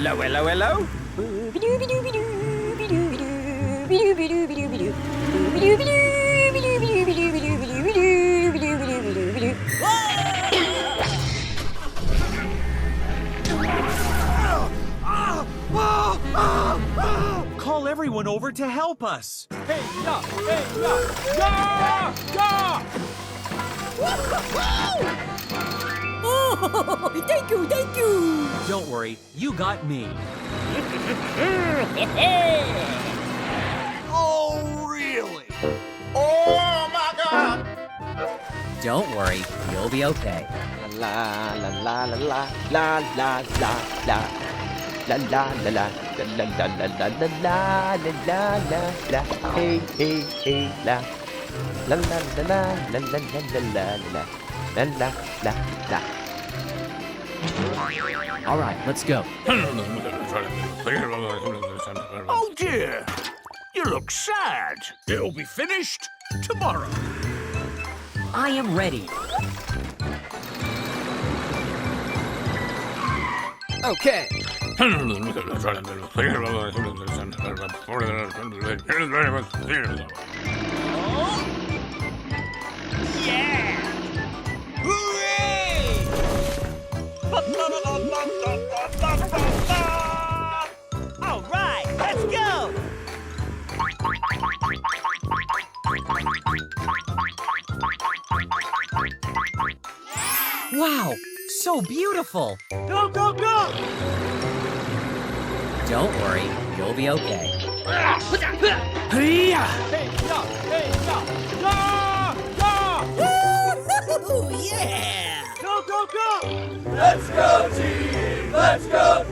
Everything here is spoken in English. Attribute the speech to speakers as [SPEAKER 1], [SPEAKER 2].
[SPEAKER 1] Hello, hello, hello.
[SPEAKER 2] Call everyone over to help us.
[SPEAKER 1] Hey, ya, ya, ya!
[SPEAKER 3] Oh, thank you.
[SPEAKER 2] Don't worry, you got me.
[SPEAKER 4] Oh, really? Oh, my God!
[SPEAKER 3] Don't worry, you'll be okay.
[SPEAKER 1] La la la la la la la la la. La la la la la la la la la la la la la la. Hey hey hey la. La la la la la la la la la la. La la la la.
[SPEAKER 3] All right, let's go.
[SPEAKER 4] Oh, dear. You look sad. It'll be finished tomorrow.
[SPEAKER 3] I am ready.
[SPEAKER 1] Okay.
[SPEAKER 4] Yeah! Hooray! All right, let's go!
[SPEAKER 3] Wow, so beautiful.
[SPEAKER 4] Go, go, go!
[SPEAKER 3] Don't worry, you'll be okay.
[SPEAKER 1] Hey ya, hey ya, ya, ya!
[SPEAKER 4] Yeah!
[SPEAKER 1] Go, go, go!
[SPEAKER 5] Let's go, team! Let's go,